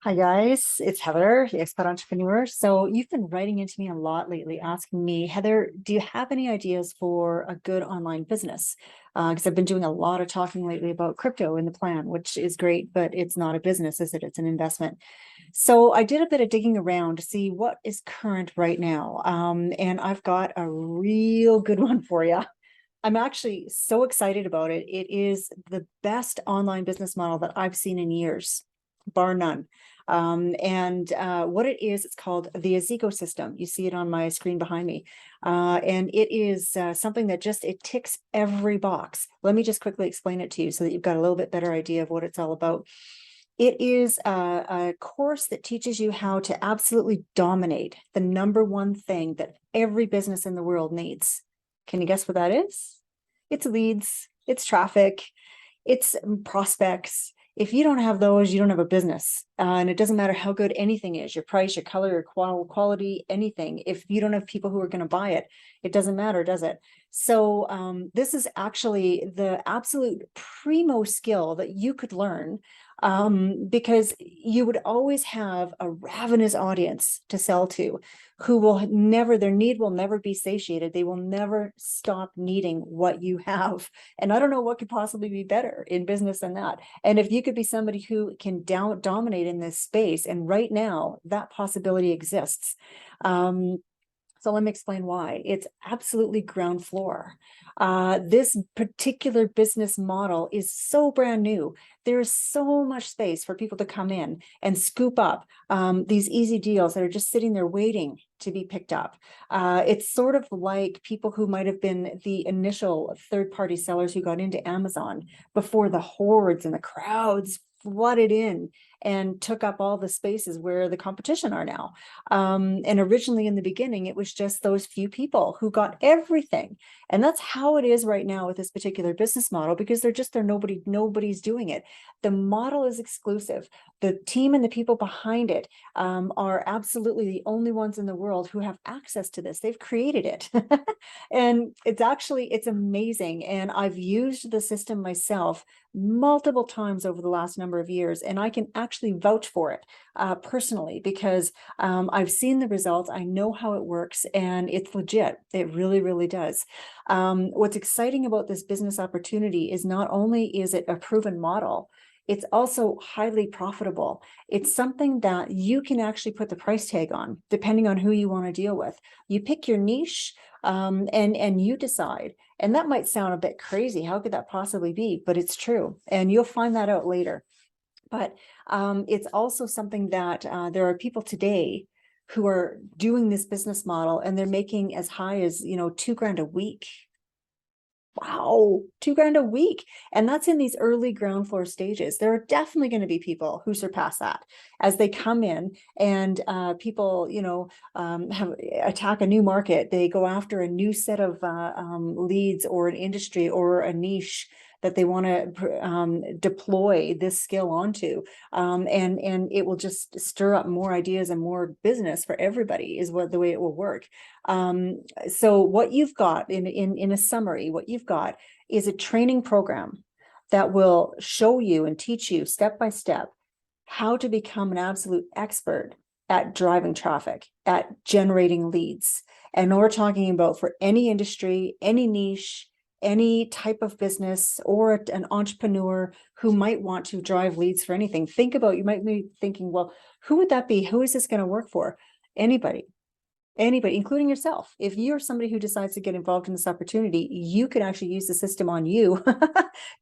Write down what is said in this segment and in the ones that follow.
Hi guys, it's Heather, the expat entrepreneur. So you've been writing into me a lot lately, asking me, Heather, do you have any ideas for a good online business? Because I've been doing a lot of talking lately about crypto in the plan, which is great, but it's not a business, is it? It's an investment. So I did a bit of digging around to see what is current right now, and I've got a real good one for you. I'm actually so excited about it. It is the best online business model that I've seen in years, bar none. And what it is, it's called the Asigo system. You see it on my screen behind me. And it is something that it ticks every box. Let me just quickly explain it to you so that you've got a little bit better idea of what it's all about. It is a course that teaches you how to absolutely dominate the number one thing that every business in the world needs. Can you guess what that is? It's leads, it's traffic, it's prospects. If you don't have those, you don't have a business. And it doesn't matter how good anything is, your price, your color, your quality, anything. If you don't have people who are going to buy it, it doesn't matter, does it? So this is actually the absolute primo skill that you could learn, because you would always have a ravenous audience to sell to, who will never, their need will never be satiated. They will never stop needing what you have. And I don't know what could possibly be better in business than that. And if you could be somebody who can dominate in this space, and right now that possibility exists. So let me explain why. It's absolutely ground floor. This particular business model is so brand new. There's so much space for people to come in and scoop up these easy deals that are just sitting there waiting to be picked up. It's sort of like people who might have been the initial third-party sellers who got into Amazon before the hordes and the crowds flooded in and took up all the spaces where the competition are now. And originally in the beginning, it was just those few people who got everything. And that's how it is right now with this particular business model, because nobody's doing it. The model is exclusive. The team and the people behind it are absolutely the only ones in the world who have access to this. They've created it. And it's amazing. And I've used the system myself multiple times over the last number of years, and I can actually vouch for it personally, because I've seen the results. I know how it works, and it's legit. It really, really does. What's exciting about this business opportunity is not only is it a proven model, it's also highly profitable. It's something that you can actually put the price tag on, depending on who you want to deal with. You pick your niche, and you decide. And that might sound a bit crazy. How could that possibly be? But it's true. And you'll find that out later. But it's also something that there are people today who are doing this business model, and they're making as high as, $2,000 a week. Wow, $2,000 a week. And that's in these early ground floor stages. There are definitely going to be people who surpass that as they come in, and people, attack a new market. They go after a new set of leads, or an industry, or a niche that they want to deploy this skill onto. And it will just stir up more ideas and more business for everybody, is the way it will work. So what you've got in a summary, what you've got is a training program that will show you and teach you step by step how to become an absolute expert at driving traffic, at generating leads. And we're talking about for any industry, any niche, any type of business, or an entrepreneur who might want to drive leads for anything. You might be thinking, well, who would that be? Who is this going to work for? Anybody, including yourself. If you're somebody who decides to get involved in this opportunity, you can actually use the system on you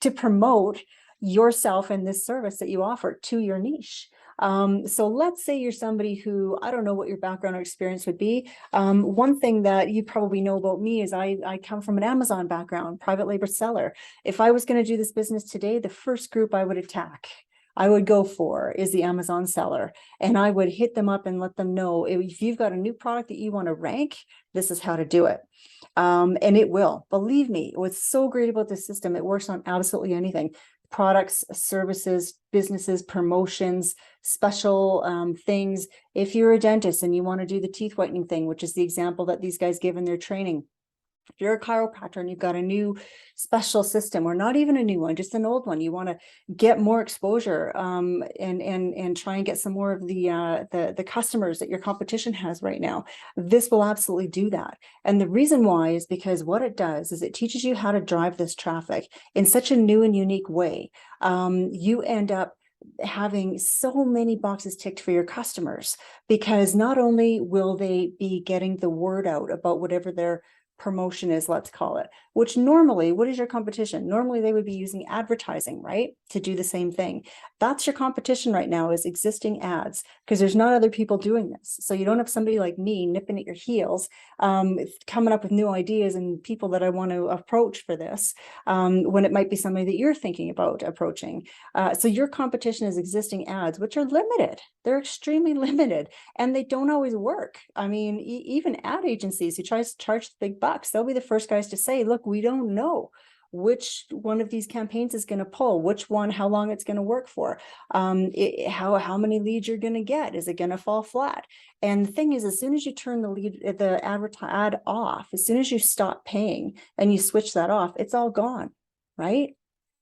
to promote yourself and this service that you offer to your niche. So let's say you're somebody who, I don't know what your background or experience would be. One thing that you probably know about me is I come from an Amazon background, private labor seller. If I was going to do this business today, the first group I would attack, I would go for, is the Amazon seller. And I would hit them up and let them know, if you've got a new product that you want to rank, this is how to do it. And it will. Believe me, what's so great about this system, it works on absolutely anything. Products, services, businesses, promotions, special things. If you're a dentist and you want to do the teeth whitening thing, which is the example that these guys give in their training, If you're a chiropractor and you've got a new special system, or not even a new one, just an old one, you want to get more exposure, and try and get some more of the customers that your competition has right now. This will absolutely do that. And the reason why is because what it does is it teaches you how to drive this traffic in such a new and unique way. You end up having so many boxes ticked for your customers, because not only will they be getting the word out about whatever their promotion is, let's call it, which normally, what is your competition? Normally they would be using advertising, right, to do the same thing. That's your competition right now, is existing ads, because there's not other people doing this. So you don't have somebody like me nipping at your heels, coming up with new ideas and people that I want to approach for this, when it might be somebody that you're thinking about approaching. So your competition is existing ads, which are limited. They're extremely limited, and they don't always work. I mean, even ad agencies who try to charge the big bucks, they'll be the first guys to say, look, we don't know which one of these campaigns is going to pull, which one, how long it's going to work for, how many leads you're going to get. Is it going to fall flat? And the thing is, as soon as you turn the ad off, as soon as you stop paying and you switch that off, it's all gone, right?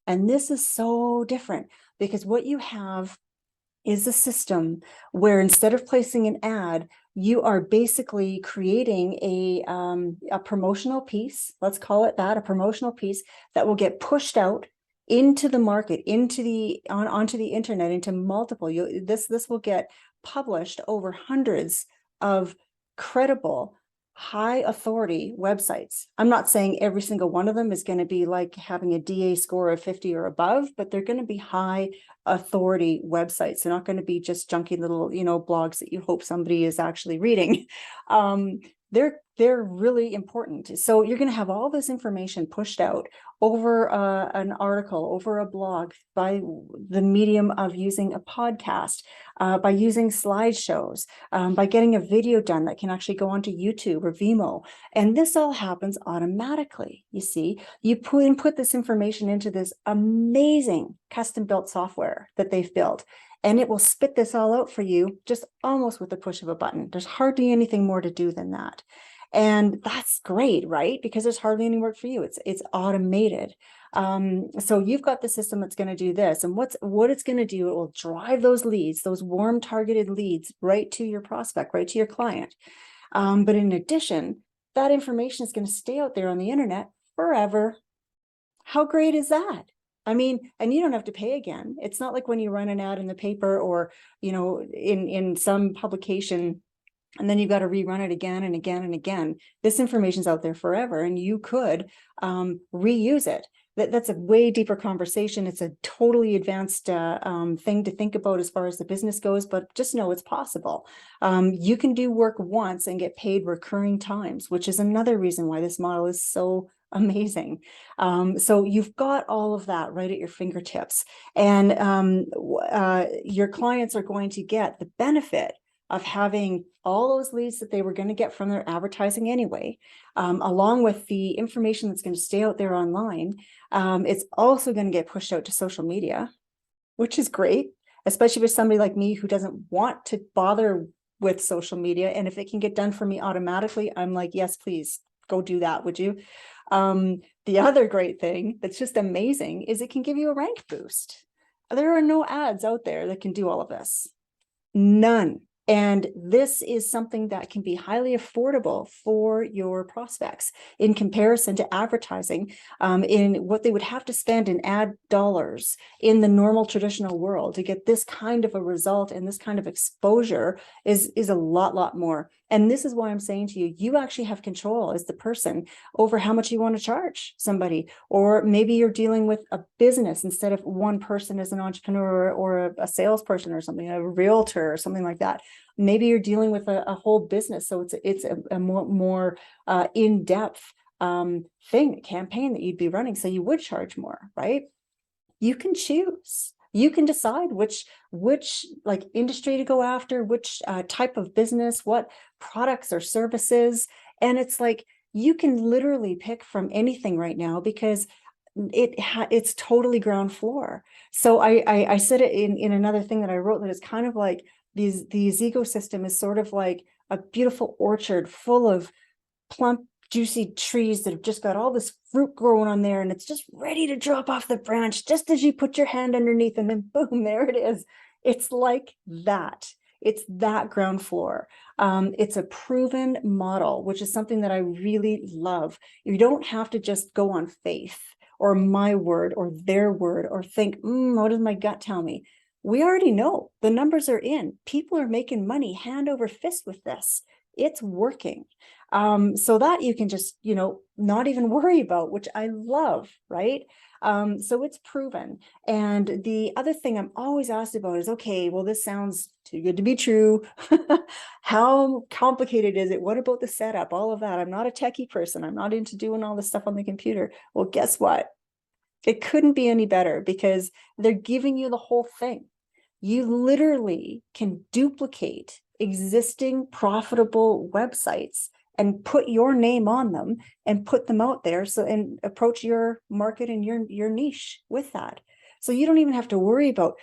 And this is so different, because what you have is a system where instead of placing an ad, you are basically creating a promotional piece, let's call it that, a promotional piece that will get pushed out into the market, onto the internet, into multiple. This will get published over hundreds of credible, high authority websites. I'm not saying every single one of them is going to be like having a DA score of 50 or above, but they're going to be high authority websites. They're not going to be just junky little, blogs that you hope somebody is actually reading. They're really important. So you're going to have all this information pushed out over an article, over a blog, by the medium of using a podcast, by using slideshows, by getting a video done that can actually go onto YouTube or Vimeo. And this all happens automatically. You see, you put this information into this amazing custom built software that they've built, and it will spit this all out for you just almost with the push of a button. There's hardly anything more to do than that. And that's great, right? Because there's hardly any work for you. It's automated. So you've got the system that's going to do this, and what it's going to do, it will drive those leads, those warm targeted leads, right to your prospect, right to your client. But in addition, that information is going to stay out there on the internet forever. How great is that? I mean, and you don't have to pay again. It's not like when you run an ad in the paper, or, in some publication, and then you've got to rerun it again and again and again. This information's out there forever, and you could reuse it. That's a way deeper conversation. It's a totally advanced thing to think about as far as the business goes, but just know it's possible. You can do work once and get paid recurring times, which is another reason why this model is so amazing. So you've got all of that right at your fingertips, and your clients are going to get the benefit of having all those leads that they were going to get from their advertising anyway, along with the information that's going to stay out there online. It's also going to get pushed out to social media, which is great, especially with somebody like me who doesn't want to bother with social media. And if it can get done for me automatically, I'm like, yes, please go do that, would you? The other great thing that's just amazing is it can give you a rank boost. There are no ads out there that can do all of this. None. And this is something that can be highly affordable for your prospects in comparison to advertising, in what they would have to spend in ad dollars in the normal traditional world to get this kind of a result and this kind of exposure is a lot more. And this is why I'm saying to you, you actually have control as the person over how much you want to charge somebody. Or maybe you're dealing with a business instead of one person as an entrepreneur or a salesperson or something, a realtor or something like that. Maybe you're dealing with a whole business. So it's a more in-depth campaign that you'd be running. So you would charge more, right? You can choose. You can decide which like industry to go after, which type of business, what products or services. And it's like, you can literally pick from anything right now, because it's totally ground floor. So I said it in another thing that I wrote, that it's kind of like the Asigo system is sort of like a beautiful orchard full of plump juicy trees that have just got all this fruit growing on there, and it's just ready to drop off the branch just as you put your hand underneath, and then boom, there it is. It's like that. It's that ground floor. It's a proven model, which is something that I really love. You don't have to just go on faith or my word or their word or think, what does my gut tell me? We already know the numbers are in. People are making money hand over fist with this. It's working. So that you can just, not even worry about, which I love, right? So it's proven. And the other thing I'm always asked about is, okay, well, this sounds too good to be true. How complicated is it? What about the setup? All of that. I'm not a techie person. I'm not into doing all this stuff on the computer. Well, guess what? It couldn't be any better because they're giving you the whole thing. You literally can duplicate existing profitable websites and put your name on them and put them out there. So, and approach your market and your niche with that. So you don't even have to worry about,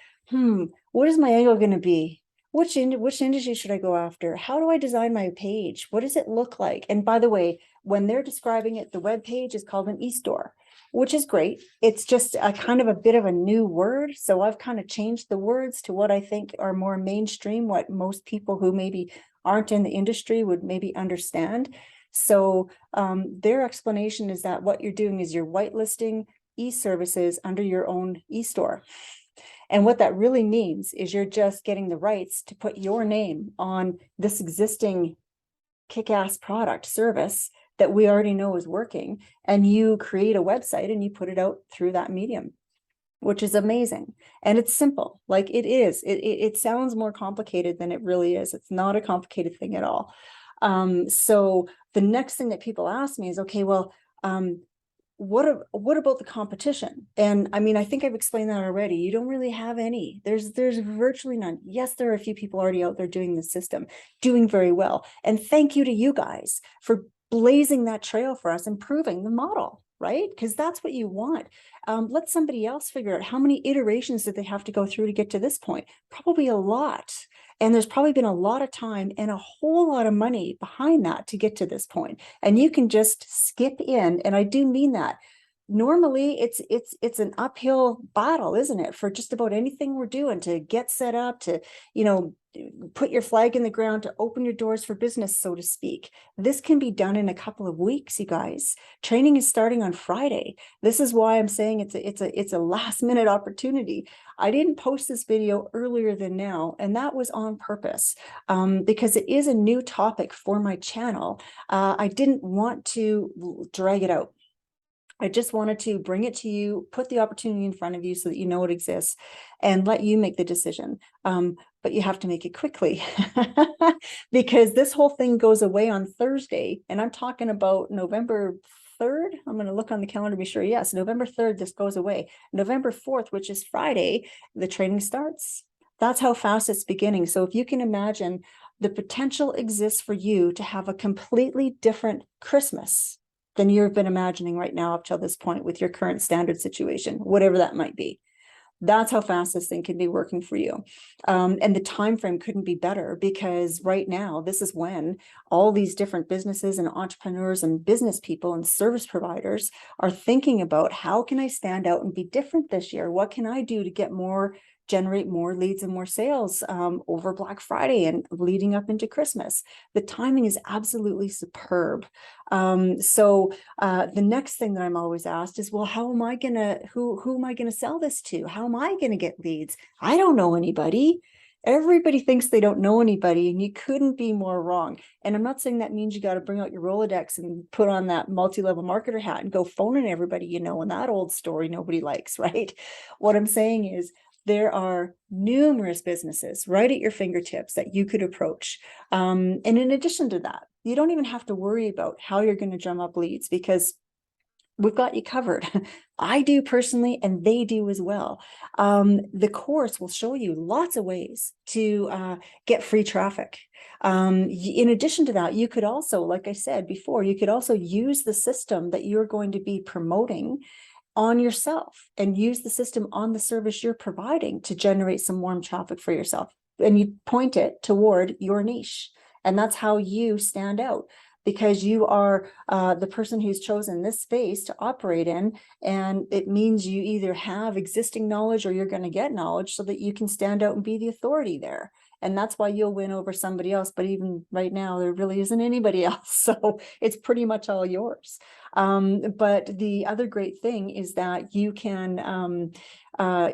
what is my angle going to be? Which industry should I go after? How do I design my page? What does it look like? And by the way, when they're describing it, the web page is called an eStore, which is great. It's just a kind of a bit of a new word. So I've kind of changed the words to what I think are more mainstream, what most people who maybe aren't in the industry would maybe understand. So their explanation is that what you're doing is you're whitelisting eServices under your own eStore. And what that really means is you're just getting the rights to put your name on this existing kick-ass product service that we already know is working, and you create a website and you put it out through that medium, which is amazing. And it's simple, like it is. It sounds more complicated than it really is. It's not a complicated thing at all. So the next thing that people ask me is, okay, well, what about the competition? And I mean, I think I've explained that already. You don't really have any. There's virtually none. Yes, there are a few people already out there doing the system, doing very well. And thank you to you guys for blazing that trail for us, improving the model, right? Because that's what you want. Let somebody else figure out how many iterations did they have to go through to get to this point. Probably a lot. And there's probably been a lot of time and a whole lot of money behind that to get to this point. And you can just skip in, and I do mean that. Normally it's an uphill battle, isn't it, for just about anything we're doing to get set up, to, put your flag in the ground, to open your doors for business, so to speak. This can be done in a couple of weeks, you guys. Training is starting on Friday. This is why I'm saying it's a last minute opportunity. I didn't post this video earlier than now, and that was on purpose, because it is a new topic for my channel. I didn't want to drag it out. I just wanted to bring it to you, put the opportunity in front of you so that you know it exists, and let you make the decision. But you have to make it quickly because this whole thing goes away on Thursday, and I'm talking about November 3rd. I'm going to look on the calendar to be sure. Yes, November 3rd, this goes away. November 4th, which is Friday, the training starts. That's how fast it's beginning. So if you can imagine, the potential exists for you to have a completely different Christmas than you've been imagining right now up till this point with your current standard situation, whatever that might be. That's how fast this thing can be working for you. And the time frame couldn't be better, because right now, this is when all these different businesses and entrepreneurs and business people and service providers are thinking about, how can I stand out and be different this year? What can I do to generate more leads and more sales over Black Friday and leading up into Christmas? The timing is absolutely superb. So the next thing that I'm always asked is, well, who am I gonna sell this to? How am I gonna get leads? I don't know anybody. Everybody thinks they don't know anybody, and you couldn't be more wrong. And I'm not saying that means you got to bring out your Rolodex and put on that multi-level marketer hat and go phoning everybody you know, and that old story nobody likes, right? What I'm saying is, there are numerous businesses right at your fingertips that you could approach. And in addition to that, you don't even have to worry about how you're going to drum up leads, because we've got you covered. I do personally, and they do as well. The course will show you lots of ways to get free traffic. In addition to that, you could also, like I said before, you could also use the system that you're going to be promoting on yourself and use the system on the service you're providing to generate some warm traffic for yourself. And you point it toward your niche, and that's how you stand out. because you are the person who's chosen this space to operate in. And it means you either have existing knowledge or you're going to get knowledge so that you can stand out and be the authority there. And that's why you'll win over somebody else. But even right now, there really isn't anybody else. So it's pretty much all yours. But the other great thing is that you can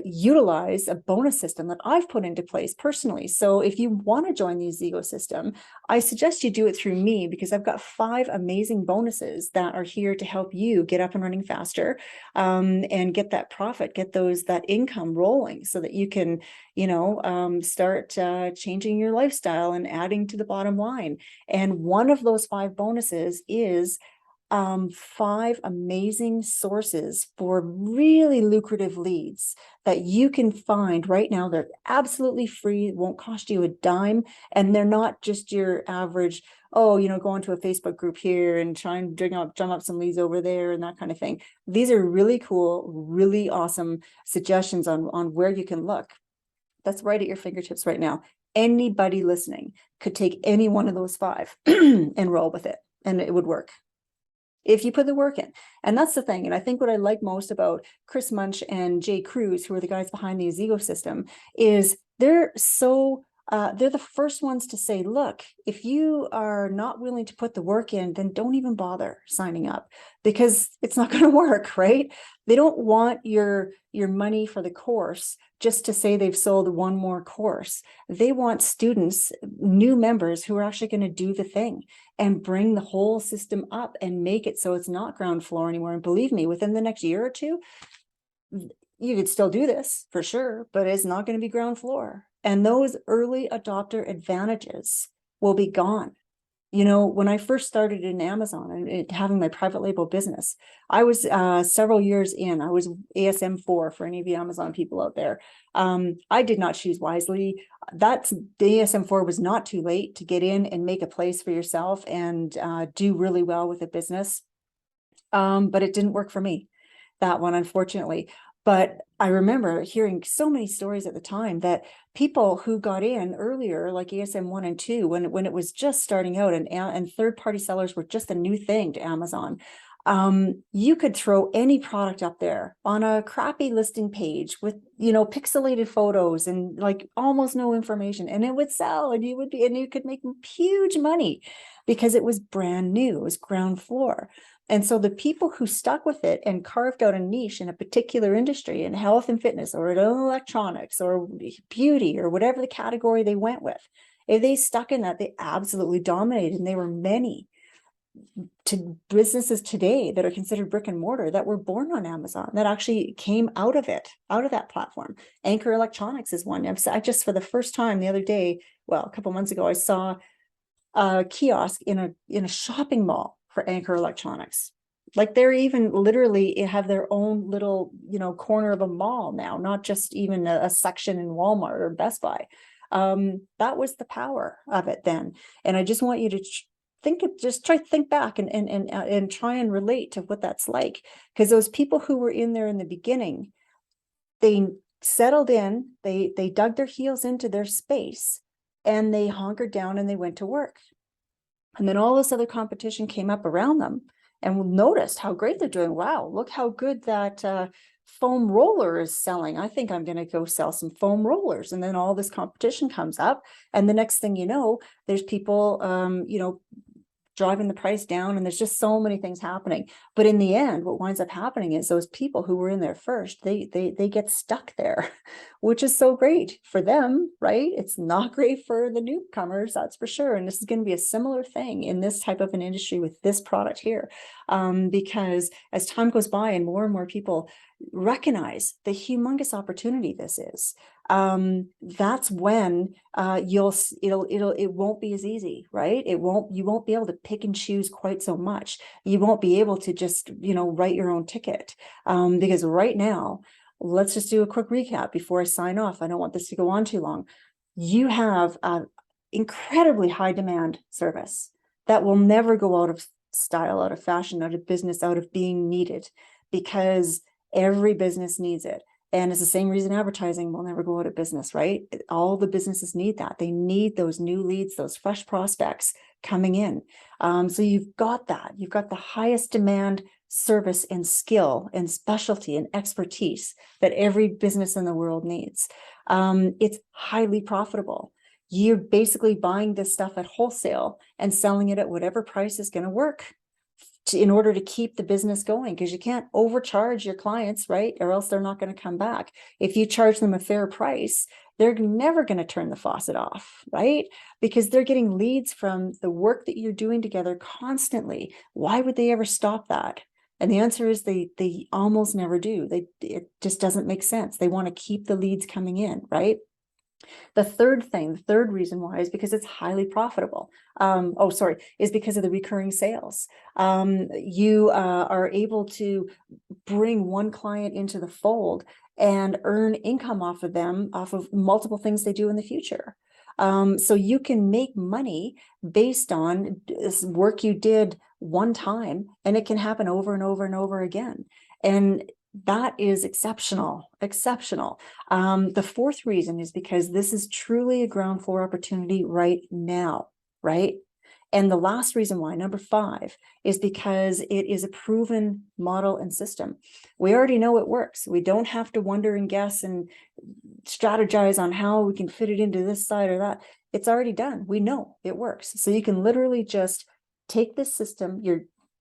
utilize a bonus system that I've put into place personally. So if you want to join the Asigo system, I suggest you do it through me, because I've got 5 amazing bonuses that are here to help you get up and running faster, and get that profit, get that income rolling so that you can, start changing your lifestyle and adding to the bottom line. And one of those 5 bonuses is 5 amazing sources for really lucrative leads that you can find right now. They're absolutely free, it won't cost you a dime, and they're not just your average, go into a Facebook group here and try and drum up some leads over there and that kind of thing. These are really cool, really awesome suggestions on where you can look. That's right at your fingertips right now. Anybody listening could take any one of those 5 and roll with it, and it would work if you put the work in. And that's the thing. And I think what I like most about Chris Munch and Jay Cruz, who are the guys behind the Asigo system, is they're the first ones to say, look, if you are not willing to put the work in, then don't even bother signing up, because it's not going to work, right? They don't want your money for the course just to say they've sold one more course. They want students, new members, who are actually going to do the thing and bring the whole system up and make it so it's not ground floor anymore. And believe me, within the next year or two, you could still do this for sure, but it's not going to be ground floor. And those early adopter advantages will be gone. When I first started in Amazon and having my private label business, I was several years in. I was ASM4 for any of the Amazon people out there. I did not choose wisely. The ASM4 was not too late to get in and make a place for yourself and do really well with a business. But it didn't work for me, that one, unfortunately. But I remember hearing so many stories at the time that people who got in earlier, like ASM 1 and 2, when it was just starting out and third-party sellers were just a new thing to Amazon, you could throw any product up there on a crappy listing page with, pixelated photos and like almost no information, and it would sell, and you could make huge money because it was brand new, it was ground floor. And so the people who stuck with it and carved out a niche in a particular industry, in health and fitness or in electronics or beauty or whatever the category they went with, if they stuck in that, they absolutely dominated. And there were many businesses today that are considered brick and mortar that were born on Amazon, that actually came out of that platform. Anchor Electronics is one. I just, for the first time the other day, a couple months ago, I saw a kiosk in a shopping mall for Anchor Electronics. Like, they're even literally have their own little, corner of a mall now, not just even a section in Walmart or Best Buy. That was the power of it then. And I just want you to try to think back and try and relate to what that's like. Because those people who were in there in the beginning, they settled in, they dug their heels into their space, and they hunkered down and they went to work. And then all this other competition came up around them and noticed how great they're doing. Wow, look how good that foam roller is selling. I think I'm going to go sell some foam rollers. And then all this competition comes up. And the next thing you know, there's people, driving the price down, and there's just so many things happening. But in the end, what winds up happening is those people who were in there first, they get stuck there, which is so great for them, right? It's not great for the newcomers, that's for sure. And this is going to be a similar thing in this type of an industry with this product here, because as time goes by and more people recognize the humongous opportunity this is, that's when it won't be as easy, right? You won't be able to pick and choose quite so much. You won't be able to just, write your own ticket, because right now, let's just do a quick recap before I sign off. I don't want this to go on too long. You have an incredibly high demand service that will never go out of style, out of fashion, out of business, out of being needed, because every business needs it. And it's the same reason advertising will never go out of business, right? All the businesses need that. They need those new leads, those fresh prospects coming in. So you've got that. You've got the highest demand service and skill and specialty and expertise that every business in the world needs. It's highly profitable. You're basically buying this stuff at wholesale and selling it at whatever price is going to work in order to keep the business going, because you can't overcharge your clients, right? Or else they're not going to come back. If you charge them a fair price, they're never going to turn the faucet off, right? Because they're getting leads from the work that you're doing together constantly. Why would they ever stop that? And the answer is they almost never do. It just doesn't make sense. They want to keep the leads coming in, right? The third reason why is because it's highly profitable. Is because of the recurring sales. You are able to bring one client into the fold and earn income off of them, off of multiple things they do in the future. So you can make money based on this work you did one time, and it can happen over and over and over again. And that is exceptional. The fourth reason is because this is truly a ground floor opportunity right now, right? And the last reason why, number 5, is because it is a proven model and system. We already know it works. We don't have to wonder and guess and strategize on how we can fit it into this side or that. It's already done. We know it works. So you can literally just take this system,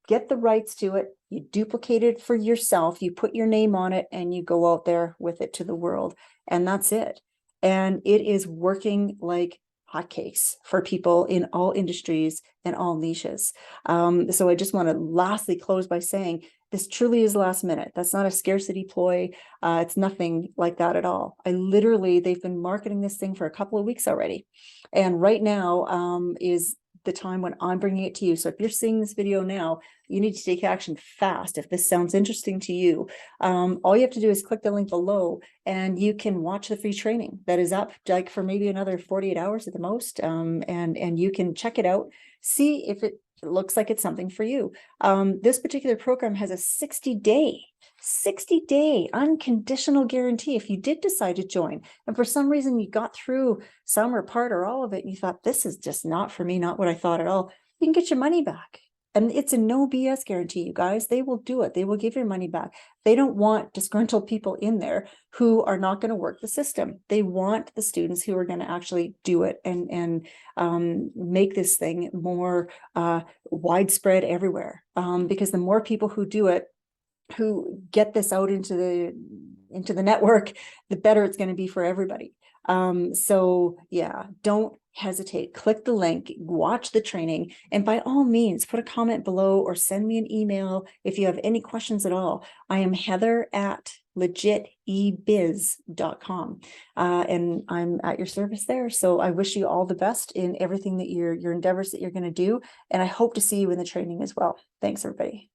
get the rights to it, you duplicate it for yourself, you put your name on it, and you go out there with it to the world. And that's it. And it is working like hotcakes for people in all industries and all niches. So I just want to lastly close by saying this truly is last minute. That's not a scarcity ploy. It's nothing like that at all. They've been marketing this thing for a couple of weeks already. And right now is the time when I'm bringing it to you. So if you're seeing this video now, you need to take action fast. If this sounds interesting to you, all you have to do is click the link below and you can watch the free training that is up like for maybe another 48 hours at the most. And you can check it out, see if it looks like it's something for you. This particular program has a 60-day unconditional guarantee. If you did decide to join and for some reason you got through some or part or all of it and you thought this is just not for me, not what I thought at all, you can get your money back. And it's a no BS guarantee, you guys. They will do it. They will give your money back. They don't want disgruntled people in there who are not going to work the system. They want the students who are going to actually do it and make this thing more widespread everywhere. Because the more people who do it, who get this out into the network, the better it's going to be for everybody. So yeah, don't hesitate. Click the link, watch the training, and by all means, put a comment below or send me an email if you have any questions at all. I am Heather at legitebiz.com, and I'm at your service there. So I wish you all the best in everything that your endeavors that you're going to do, and I hope to see you in the training as well. Thanks, everybody.